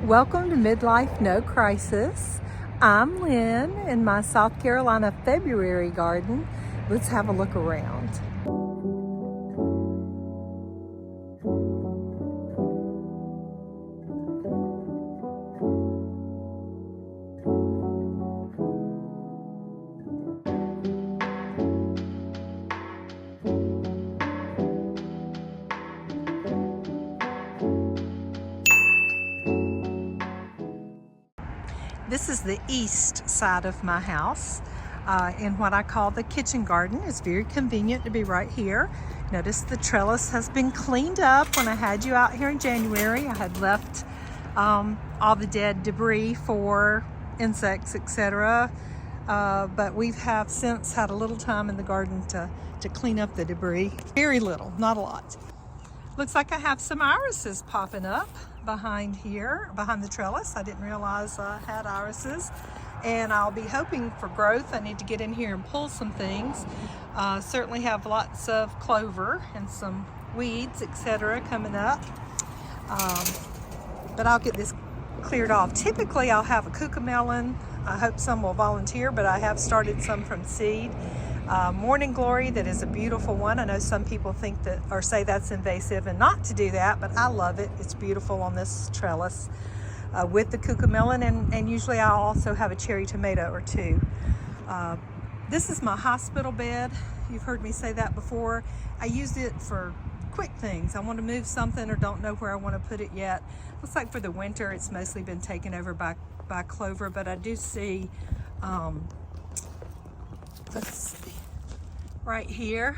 Welcome to Midlife No Crisis. I'm Lynn in my South Carolina February garden. Let's have a look around. This is the east side of my house in what I call the kitchen garden. It's very convenient to be right here. Notice the trellis has been cleaned up. When I had you out here in January, I had left all the dead debris for insects, etc. But we have since had a little time in the garden to clean up the debris. Very little, not a lot. Looks like I have some irises popping up behind here, behind the trellis. I didn't realize I had irises, and I'll be hoping for growth. I need to get in here and pull some things. Certainly have lots of clover and some weeds, etc. coming up. But I'll get this cleared off. Typically I'll have a Cucamelon. I hope some will volunteer, but I have started some from seed. Morning Glory, that is a beautiful one. I know some people think that or say that's invasive and not to do that, but I love it. It's beautiful on this trellis with the Cucamelon, and usually I'll also have a cherry tomato or two. This is my hospital bed. You've heard me say that before. I use it for quick things. I want to move something or don't know where I want to put it yet. Looks like for the winter it's mostly been taken over by clover, but I do see let's see, right here,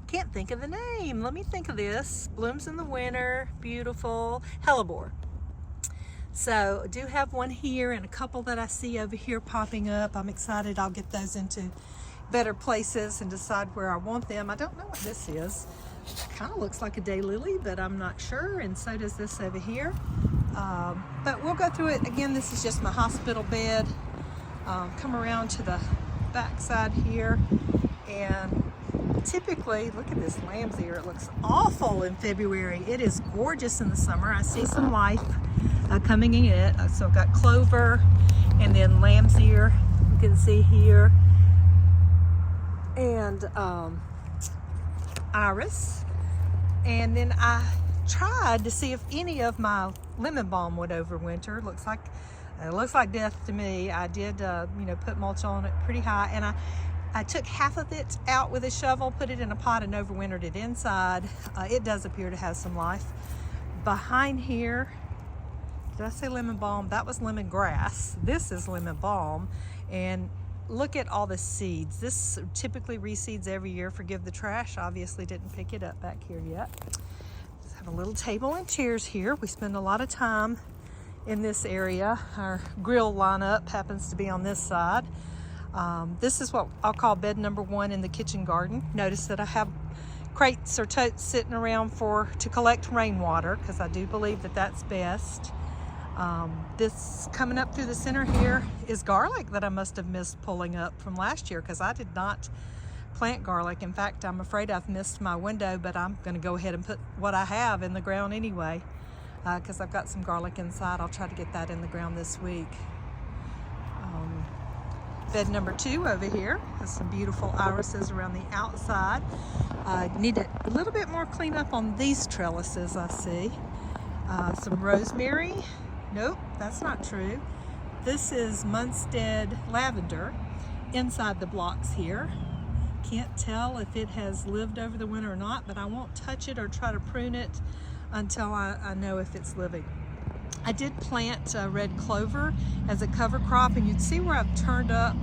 can't think of the name. Let me think of this. Blooms in the winter, beautiful, hellebore. So I do have one here and a couple that I see over here popping up. I'm excited. I'll get those into better places and decide where I want them. I don't know what this is. Kind of looks like a daylily, but I'm not sure, and so does this over here. But we'll go through it. Again, this is just my hospital bed. Come around to the back side here, and typically, look at this lamb's ear. It looks awful in February. It is gorgeous in the summer. I see some life coming in it. So I've got clover and then lamb's ear, you can see here, and iris. And then I tried to see if any of my lemon balm would overwinter. It looks like death to me. I did, put mulch on it pretty high, and I took half of it out with a shovel, put it in a pot, and overwintered it inside. It does appear to have some life. Behind here, did I say lemon balm? That was lemongrass. This is lemon balm, and look at all the seeds. This typically reseeds every year. Forgive the trash. Obviously didn't pick it up back here yet. Just have a little table and chairs here. We spend a lot of time in this area. Our grill lineup happens to be on this side. This is what I'll call bed number one in the kitchen garden. Notice that I have crates or totes sitting around to collect rainwater, because I do believe that that's best. This coming up through the center here is garlic that I must have missed pulling up from last year, because I did not plant garlic. In fact, I'm afraid I've missed my window, but I'm going to go ahead and put what I have in the ground anyway, because I've got some garlic inside. I'll try to get that in the ground this week. Bed number two over here has some beautiful irises around the outside. Need a little bit more cleanup on these trellises, I see. Some rosemary. Nope, that's not true. This is Munstead lavender inside the blocks here. Can't tell if it has lived over the winter or not, but I won't touch it or try to prune it until I know if it's living. I did plant red clover as a cover crop, and you'd see where I've turned up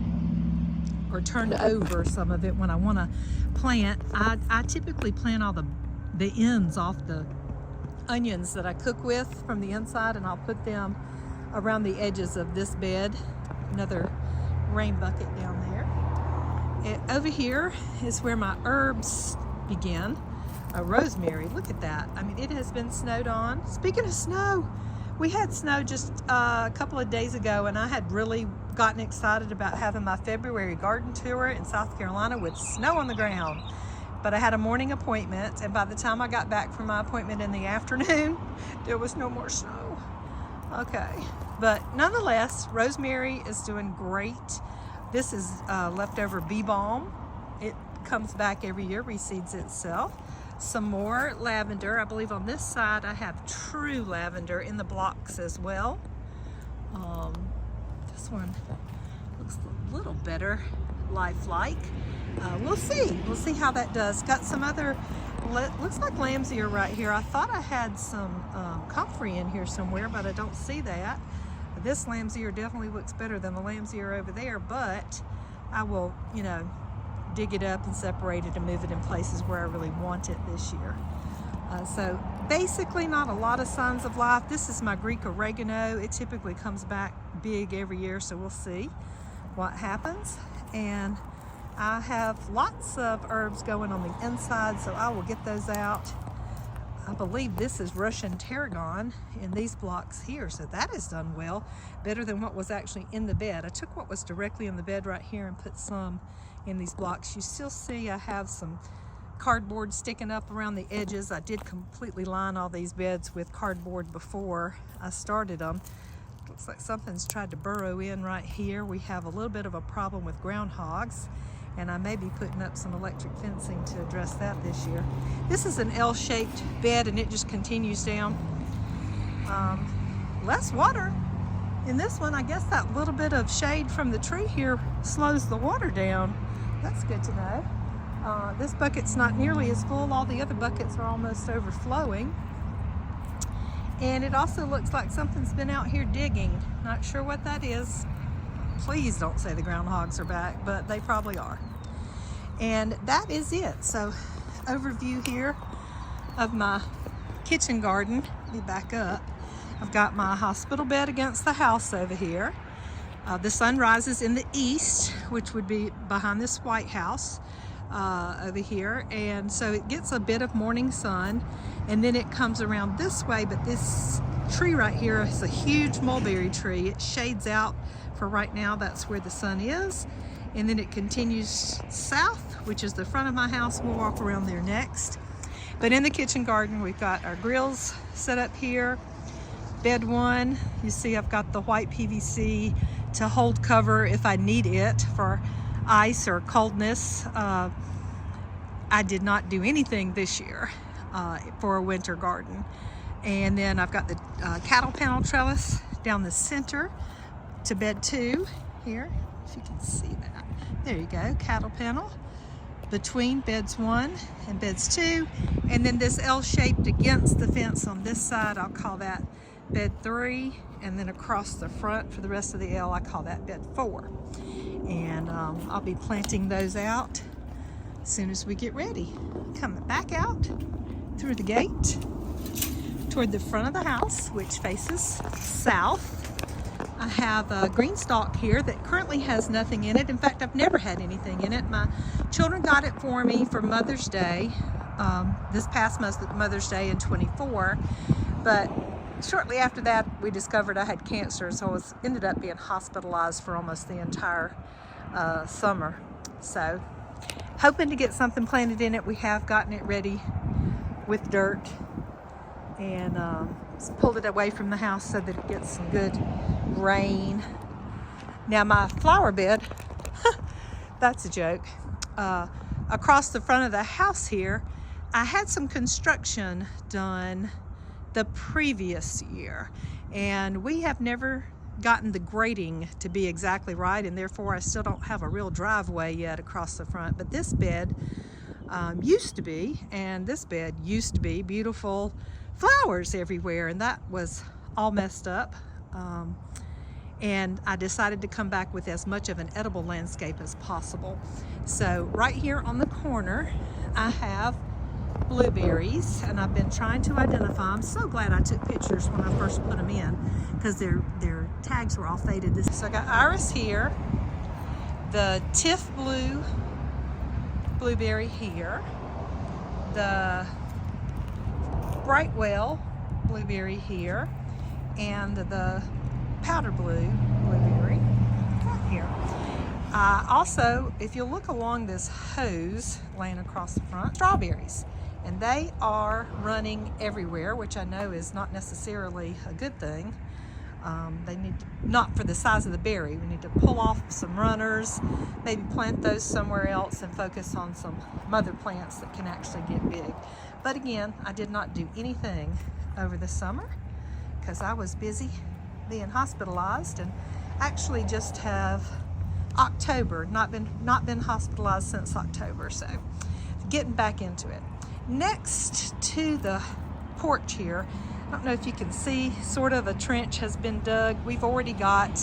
or turned over some of it when I want to plant. I typically plant all the ends off the onions that I cook with from the inside, and I'll put them around the edges of this bed. Another rain bucket down there. Over here is where my herbs begin. Rosemary, look at that. I mean, it has been snowed on. Speaking of snow, we had snow just a couple of days ago, and I had really gotten excited about having my February garden tour in South Carolina with snow on the ground. but I had a morning appointment, and by the time I got back from my appointment in the afternoon, there was no more snow. Okay, but nonetheless, rosemary is doing great. This is leftover bee balm. It comes back every year, reseeds itself. Some more lavender. I believe on this side I have true lavender in the blocks as well. This one looks a little better lifelike. We'll see how that does. Got some other, looks like lamb's ear right here. I thought I had some comfrey in here somewhere, but I don't see that. This lamb's ear definitely looks better than the lamb's ear over there, but I will, you know, dig it up and separate it and move it in places where I really want it this year. So basically not a lot of signs of life. This is my Greek oregano. It typically comes back big every year, so we'll see what happens. And I have lots of herbs going on the inside, so I will get those out. I believe this is Russian tarragon in these blocks here, so that has done well, better than what was actually in the bed. I took what was directly in the bed right here and put some in these blocks. You still see I have some cardboard sticking up around the edges. I did completely line all these beds with cardboard before I started them. Looks like something's tried to burrow in right here. We have a little bit of a problem with groundhogs, and I may be putting up some electric fencing to address that this year. This is an L-shaped bed, and it just continues down. Less water in this one. I guess that little bit of shade from the tree here slows the water down. That's good to know. This bucket's not nearly as full. All the other buckets are almost overflowing. And it also looks like something's been out here digging. Not sure what that is. Please don't say the groundhogs are back, but they probably are. And that is it. So, overview here of my kitchen garden. Let me back up. I've got my hospital bed against the house over here. The sun rises in the east, which would be behind this White House over here. And so it gets a bit of morning sun, and then it comes around this way. But this tree right here is a huge mulberry tree. It shades out for right now. That's where the sun is. And then it continues south, which is the front of my house. We'll walk around there next. But in the kitchen garden, we've got our grills set up here. Bed one, you see I've got the white PVC to hold cover if I need it for ice or coldness. I did not do anything this year for a winter garden. And then I've got the cattle panel trellis down the center to bed two here, if you can see that. There you go, cattle panel between beds one and beds two. And then this L-shaped against the fence on this side, I'll call that bed three. And then across the front for the rest of the L, I call that bed four. And I'll be planting those out as soon as we get ready. Coming back out through the gate toward the front of the house, which faces south. I have a green stalk here that currently has nothing in it. In fact, I've never had anything in it. My children got it for me for Mother's Day, this past Mother's Day in 24. But shortly after that, we discovered I had cancer, so I ended up being hospitalized for almost the entire summer. So, hoping to get something planted in it. We have gotten it ready with dirt and pulled it away from the house so that it gets some good rain. Now my flower bed, that's a joke. Across the front of the house here, I had some construction done the previous year, and we have never gotten the grading to be exactly right, and therefore I still don't have a real driveway yet across the front. But this bed used to be, and this bed used to be beautiful flowers everywhere, and that was all messed up. And I decided to come back with as much of an edible landscape as possible. So right here on the corner, I have blueberries, and I've been trying to identify. I'm so glad I took pictures when I first put them in, because their tags were all faded. So I got iris here, the Tiff Blue blueberry here, the Brightwell blueberry here, and the powder blue blueberry right here. Also, if you look along this hose laying across the front, strawberries. And they are running everywhere, which I know is not necessarily a good thing. They need to, not for the size of the berry. We need to pull off some runners, maybe plant those somewhere else and focus on some mother plants that can actually get big. But again, I did not do anything over the summer because I was busy being hospitalized, and actually just have October, not been hospitalized since October, so getting back into it. Next to the porch here, I don't know if you can see, sort of a trench has been dug. We've already got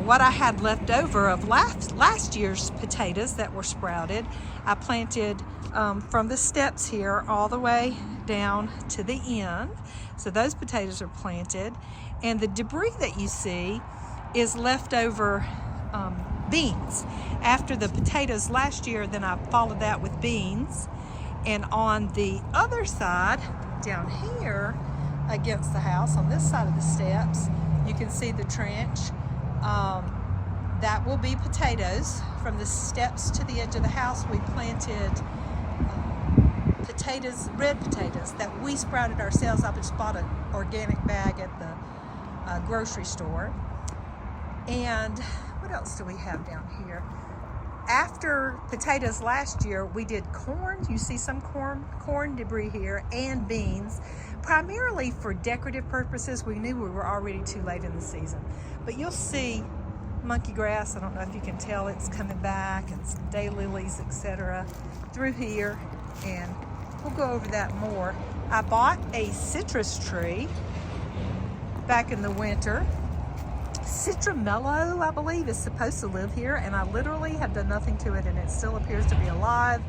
what I had left over of last year's potatoes that were sprouted. I planted from the steps here all the way down to the end. So those potatoes are planted. And the debris that you see is leftover beans. After the potatoes last year, then I followed that with beans. And on the other side, down here against the house, on this side of the steps, you can see the trench. That will be potatoes. From the steps to the edge of the house, we planted potatoes, red potatoes, that we sprouted ourselves. I just bought an organic bag at the grocery store. And what else do we have down here? After potatoes last year, we did corn. You see some corn debris here, and beans, primarily for decorative purposes. We knew we were already too late in the season. But you'll see monkey grass. I don't know if you can tell, it's coming back, and some daylilies, etc. through here, and we'll go over that more. I bought a citrus tree back in the winter. Citramello, I believe, is supposed to live here, and I literally have done nothing to it, and it still appears to be alive,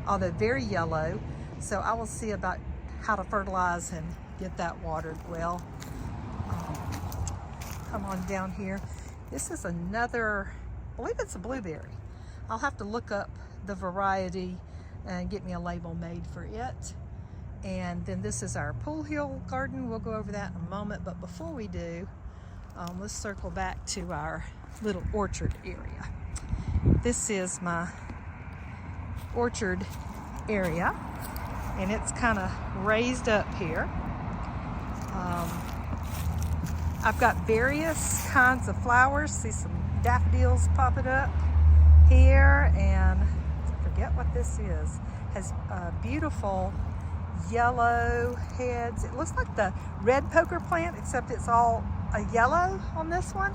although very yellow. So I will see about how to fertilize and get that watered well. Come on down here. This is another, I believe it's a blueberry. I'll have to look up the variety and get me a label made for it. And then this is our pool hill garden. We'll go over that in a moment, but before we do, let's circle back to our little orchard area. This is my orchard area, and it's kind of raised up here. I've got various kinds of flowers. See some daffodils popping up here, and I forget what this is. Has beautiful yellow heads. It looks like the red poker plant, except it's all a yellow on this one.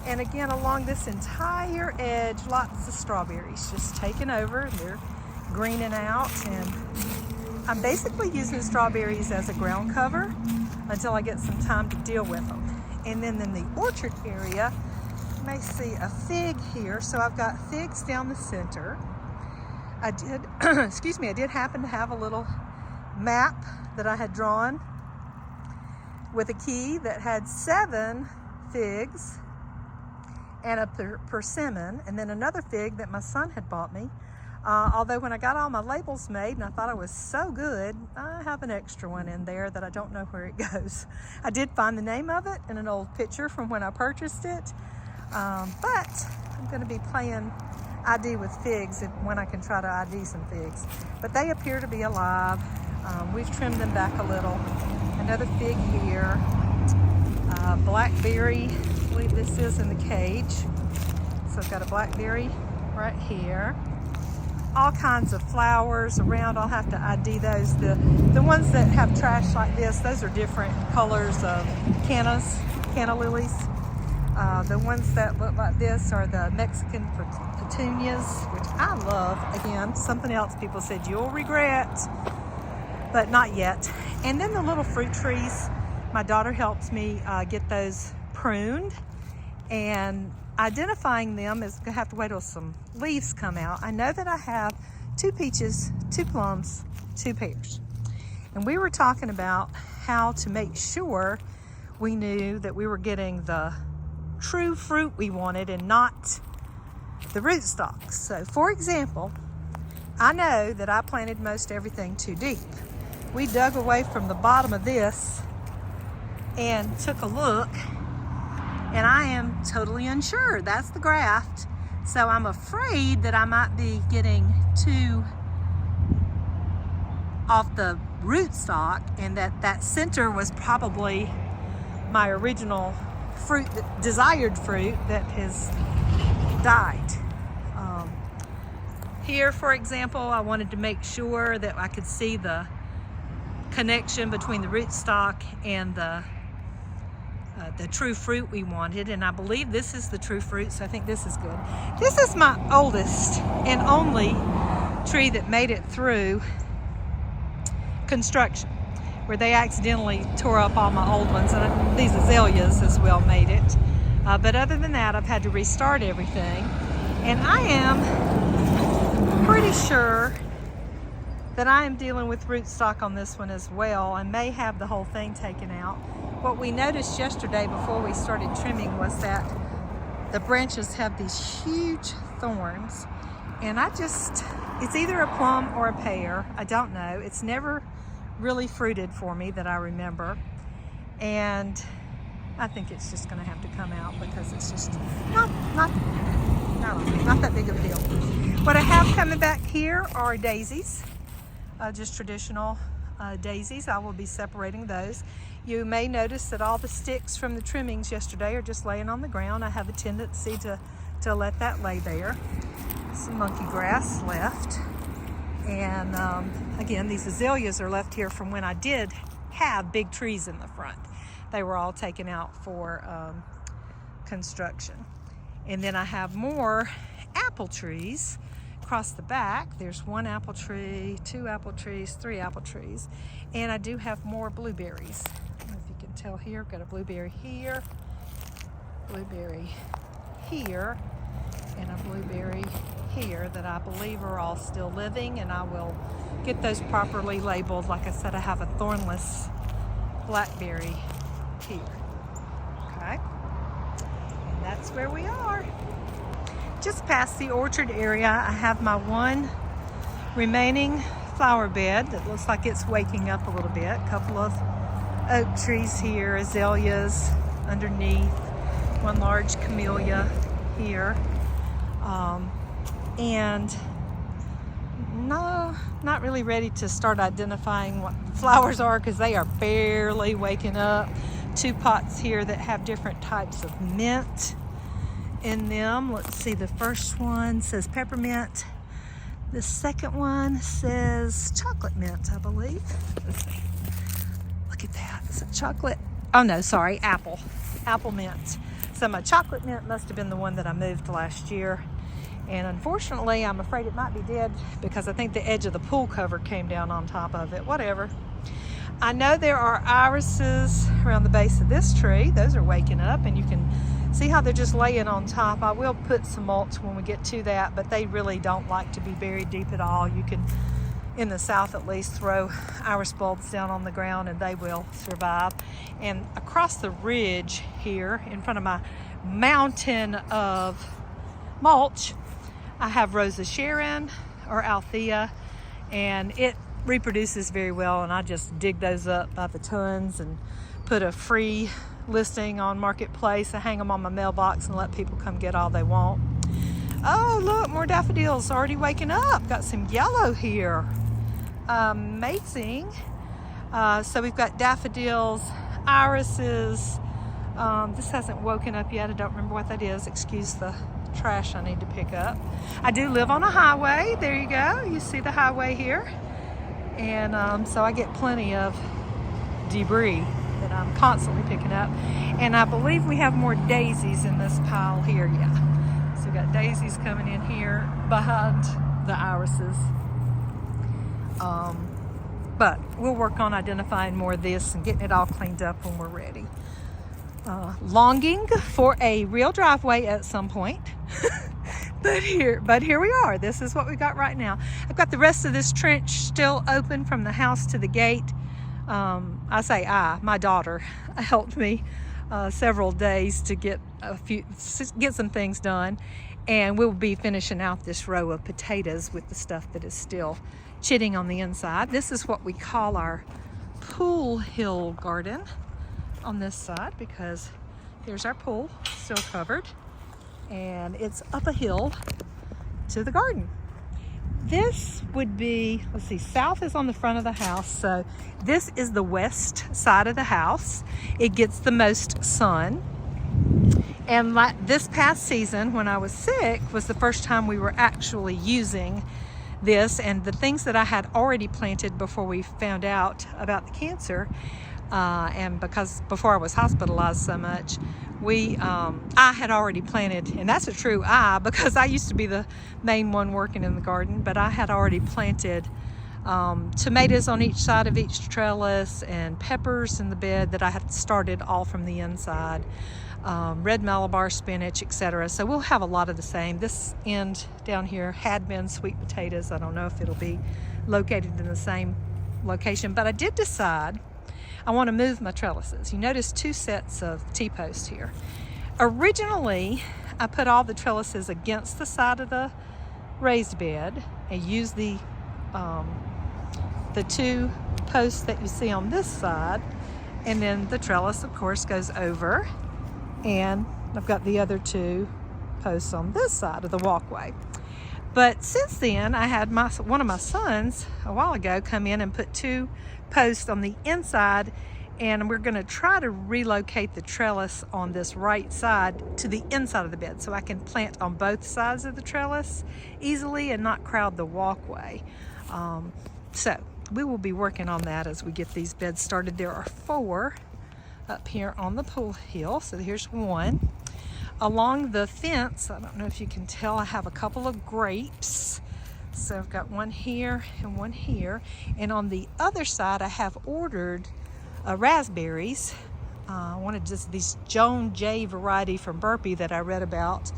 And again, along this entire edge, lots of strawberries just taking over. They're greening out, and I'm basically using strawberries as a ground cover until I get some time to deal with them. And then in the orchard area, you may see a fig here. So I've got figs down the center. I did, excuse me, I did happen to have a little map that I had drawn with a key that had 7 figs and a persimmon, and then another fig that my son had bought me. Although when I got all my labels made and I thought it was so good, I have an extra one in there that I don't know where it goes. I did find the name of it in an old picture from when I purchased it, but I'm going to be playing ID with figs when I can try to ID some figs. But they appear to be alive. We've trimmed them back a little. Another fig here. Blackberry, I believe this is in the cage. So I've got a blackberry right here. All kinds of flowers around. I'll have to ID those. The ones that have trash like this, those are different colors of canna lilies. The ones that look like this are the Mexican petunias, which I love. Again, something else people said you'll regret, but not yet. And then the little fruit trees, my daughter helps me get those pruned, and identifying them is gonna have to wait till some leaves come out. I know that I have 2 peaches, 2 plums, 2 pears. And we were talking about how to make sure we knew that we were getting the true fruit we wanted and not the rootstocks. So for example, I know that I planted most everything too deep. We dug away from the bottom of this and took a look, and I am totally unsure. That's the graft. So I'm afraid that I might be getting too off the rootstock, and that center was probably my original fruit, desired fruit that has died. Here, for example, I wanted to make sure that I could see the connection between the rootstock and the true fruit we wanted, and I believe this is the true fruit, so I think this is good. This is my oldest and only tree that made it through construction, where they accidentally tore up all my old ones, and these azaleas as well made it. But other than that, I've had to restart everything, and I am pretty sure that I am dealing with rootstock on this one as well. I may have the whole thing taken out. What we noticed yesterday before we started trimming was that the branches have these huge thorns, and it's either a plum or a pear. I don't know. It's never really fruited for me that I remember, and I think it's just going to have to come out because it's just not that big of a deal. What I have coming back here are daisies, just traditional daisies. I will be separating those. You may notice that all the sticks from the trimmings yesterday are just laying on the ground. I have a tendency to let that lay there. Some monkey grass left. And again, these azaleas are left here from when I did have big trees in the front. They were all taken out for construction. And then I have more apple trees across the back. There's one apple tree, two apple trees, three apple trees. And I do have more blueberries. I don't know if you can tell here, I've got a blueberry here, blueberry here, and a blueberry here that I believe are all still living, and I will get those properly labeled. Like I said, I have a thornless blackberry here. Okay, and that's where we are. Just past the orchard area, I have my one remaining flower bed that looks like it's waking up a little bit. A couple of oak trees here, azaleas underneath, one large camellia here. And no, not really ready to start identifying what the flowers are because they are barely waking up. Two pots here that have different types of mint in them. Let's see, the first one says peppermint. The second one says chocolate mint, I believe. Let's see. Look at that. Is it chocolate? Oh no, sorry, apple. Apple mint. So my chocolate mint must have been the one that I moved last year. And unfortunately, I'm afraid it might be dead because I think the edge of the pool cover came down on top of it. Whatever. I know there are irises around the base of this tree. Those are waking up, and you can see how they're just laying on top. I will put some mulch when we get to that, but they really don't like to be buried deep at all. You can, in the south at least, throw iris bulbs down on the ground and they will survive. And across the ridge here in front of my mountain of mulch, I have Rosa Sharon or Althea, and it reproduces very well, and I just dig those up by the tons and put a free listing on Marketplace. I hang them on my mailbox and let people come get all they want. Oh, look, more daffodils already waking up. Got some yellow here. Amazing. So we've got daffodils, irises. This hasn't woken up yet. I don't remember what that is. Excuse the trash I need to pick up. I do live on a highway. There you go. You see the highway here. And so I get plenty of debris that I'm constantly picking up. And I believe we have more daisies in this pile here. Yeah. So we got daisies coming in here behind the irises. But we'll work on identifying more of this and getting it all cleaned up when we're ready. Longing for a real driveway at some point. But here we are. This is what we got right now. I've got the rest of this trench still open from the house to the gate. My daughter helped me several days to get some things done, and we'll be finishing out this row of potatoes with the stuff that is still chitting on the inside. This is what we call our pool hill garden on this side, because here's our pool still covered. and it's up a hill to the garden. This would be, let's see, south is on the front of the house, so this is the west side of the house. It gets the most sun. And this past season, when I was sick, was the first time we were actually using this, and the things that I had already planted before we found out about the cancer, and because before I was hospitalized so much, I had already planted, and that's a true I, because I used to be the main one working in the garden, but I had already planted tomatoes on each side of each trellis and peppers in the bed that I had started all from the inside. Red Malabar spinach, etc. So we'll have a lot of the same. This end down here had been sweet potatoes. I don't know if it'll be located in the same location, but I did decide I want to move my trellises. You notice 2 sets of T-posts here. Originally, I put all the trellises against the side of the raised bed and used the 2 posts that you see on this side, and then the trellis, of course, goes over. And I've got the other 2 posts on this side of the walkway. But since then, I had one of my sons a while ago come in and put 2 posts on the inside, and we're going to try to relocate the trellis on this right side to the inside of the bed so I can plant on both sides of the trellis easily and not crowd the walkway. So we will be working on that as we get these beds started. There are 4 up here on the pool hill. So here's 1. Along the fence, I don't know if you can tell, I have a couple of grapes. So I've got one here and one here. And on the other side, I have ordered raspberries. I wanted just these Joan J variety from Burpee that I read about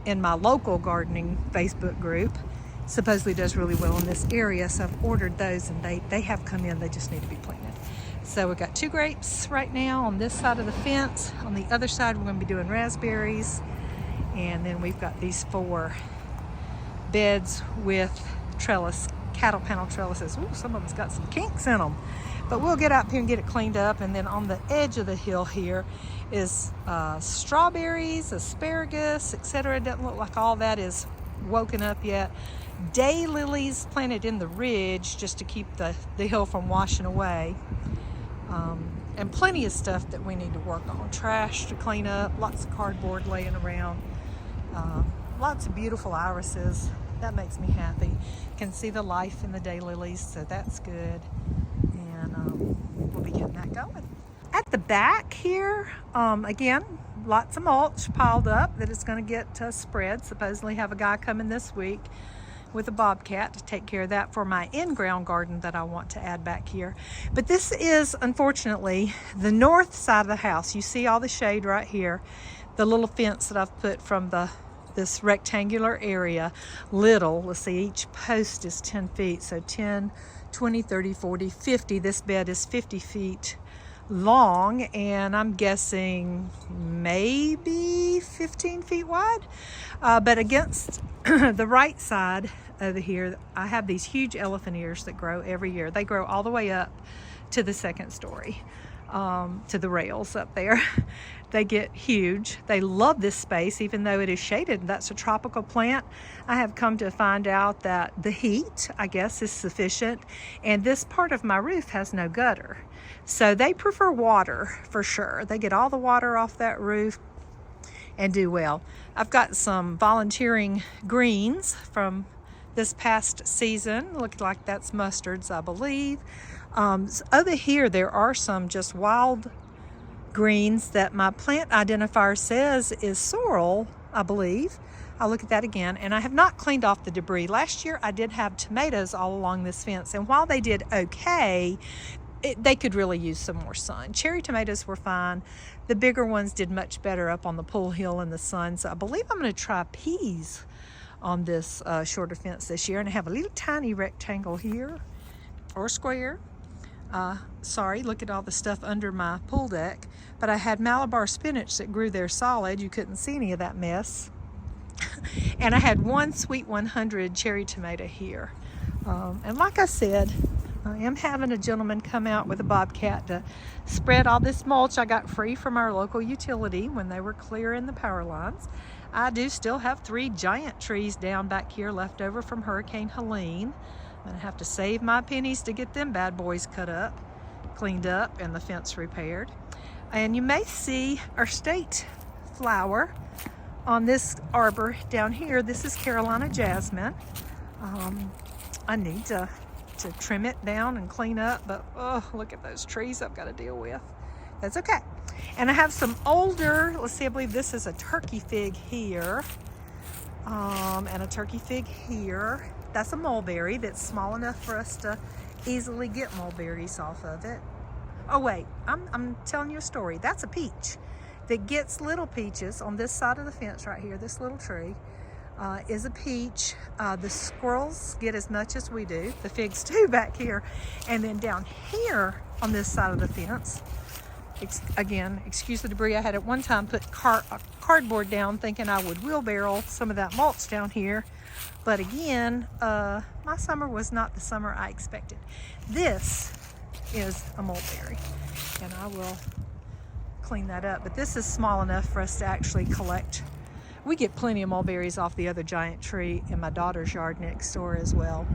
in my local gardening Facebook group. Supposedly does really well in this area. So I've ordered those, and they have come in. They just need to be planted. So we've got 2 grapes right now on this side of the fence. On the other side, we're going to be doing raspberries. And then we've got these 4 beds with trellis, cattle panel trellises. Ooh, some of them's got some kinks in them. But we'll get out here and get it cleaned up. And then on the edge of the hill here is strawberries, asparagus, etc. It doesn't look like all that is woken up yet. Daylilies planted in the ridge just to keep the hill from washing away. And plenty of stuff that we need to work on. Trash to clean up, lots of cardboard laying around, lots of beautiful irises. That makes me happy. Can see the life in the daylilies, so that's good. And we'll be getting that going. At the back here, again, lots of mulch piled up that is going to get spread. Supposedly have a guy coming this week with a bobcat to take care of that for my in-ground garden that I want to add back here. But this is, unfortunately, the north side of the house. You see all the shade right here. The little fence that I've put from this rectangular area. Let's see, each post is 10 feet. So 10, 20, 30, 40, 50. This bed is 50 feet long, and I'm guessing maybe 15 feet wide. But against the right side over here, I have these huge elephant ears that grow every year. They grow all the way up to the 2nd story, to the rails up there. They get huge. They love this space, even though it is shaded. That's a tropical plant. I have come to find out that the heat, I guess, is sufficient, and this part of my roof has no gutter. So they prefer water for sure. They get all the water off that roof and do well. I've got some volunteering greens from this past season. Look like that's mustards, I believe. Over here, there are some just wild greens that my plant identifier says is sorrel, I believe. I'll look at that again. And I have not cleaned off the debris. Last year, I did have tomatoes all along this fence. And while they did okay, they could really use some more sun. Cherry tomatoes were fine. The bigger ones did much better up on the pool hill in the sun. So I believe I'm going to try peas on this shorter fence this year. And I have a little tiny rectangle here, or square. Sorry, look at all the stuff under my pool deck. But I had Malabar spinach that grew there solid. You couldn't see any of that mess. And I had one Sweet 100 cherry tomato here. And like I said, I am having a gentleman come out with a bobcat to spread all this mulch I got free from our local utility when they were clearing the power lines. I do still have 3 giant trees down back here left over from Hurricane Helene. I'm gonna have to save my pennies to get them bad boys cut up, cleaned up, and the fence repaired. And you may see our state flower on this arbor down here. This is Carolina jasmine. I need to trim it down and clean up, but oh, look at those trees I've got to deal with. That's okay. And I have some older, let's see, I believe this is a turkey fig here, and a turkey fig here. That's a mulberry that's small enough for us to easily get mulberries off of it. Oh wait, I'm telling you a story. That's a peach that gets little peaches on this side of the fence right here. This little tree is a peach. The squirrels get as much as we do. The figs too back here. And then down here on this side of the fence, again, excuse the debris. I had at one time put cardboard down thinking I would wheelbarrow some of that mulch down here. But again, my summer was not the summer I expected. This is a mulberry, and I will clean that up. But this is small enough for us to actually collect. We get plenty of mulberries off the other giant tree in my daughter's yard next door as well.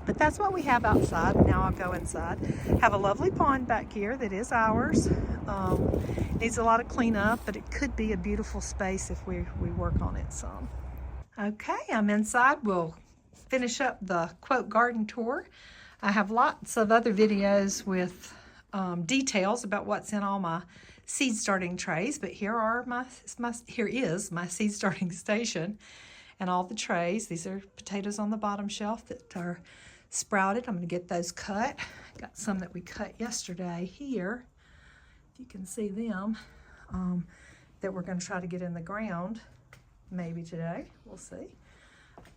But that's what we have outside. Now I'll go inside. Have a lovely pond back here that is ours. Needs a lot of cleanup, but it could be a beautiful space if we work on it some. Okay, I'm inside. We'll finish up the quote garden tour. I have lots of other videos with details about what's in all my seed starting trays, but here is my seed starting station and all the trays. These are potatoes on the bottom shelf that are sprouted. I'm going to get those cut. Got some that we cut yesterday here, if you can see them, that we're going to try to get in the ground maybe today. We'll see.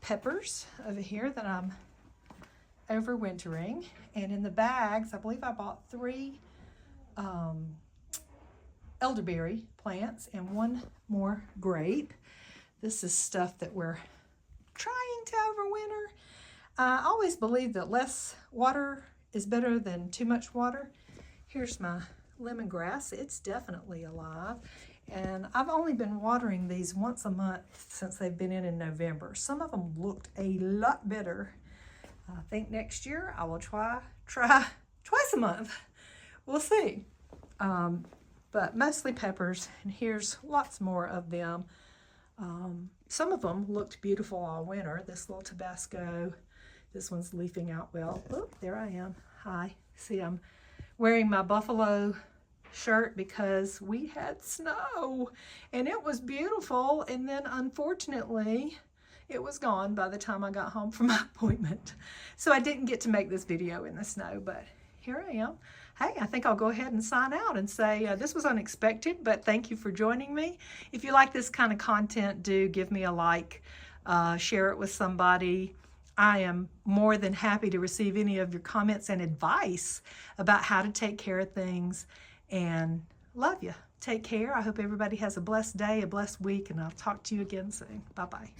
Peppers over here that I'm overwintering, and in the bags I believe I bought 3 elderberry plants and 1 more grape. This is stuff that we're trying to overwinter. I always believe that less water is better than too much water. Here's my lemongrass. It's definitely alive, and I've only been watering these once a month since they've been in November. Some of them looked a lot better. I think next year I will try twice a month. We'll see. But mostly peppers, and here's lots more of them. Some of them looked beautiful all winter. This little Tabasco, this one's leafing out well. Oh, there I am. Hi. See, I'm wearing my buffalo shirt because we had snow, and it was beautiful, and then unfortunately it was gone by the time I got home from my appointment. So I didn't get to make this video in the snow, but here I am. Hey, I think I'll go ahead and sign out and say this was unexpected, but thank you for joining me. If you like this kind of content, do give me a like, share it with somebody. I am more than happy to receive any of your comments and advice about how to take care of things, and love you. Take care. I hope everybody has a blessed day, a blessed week, and I'll talk to you again soon. Bye-bye.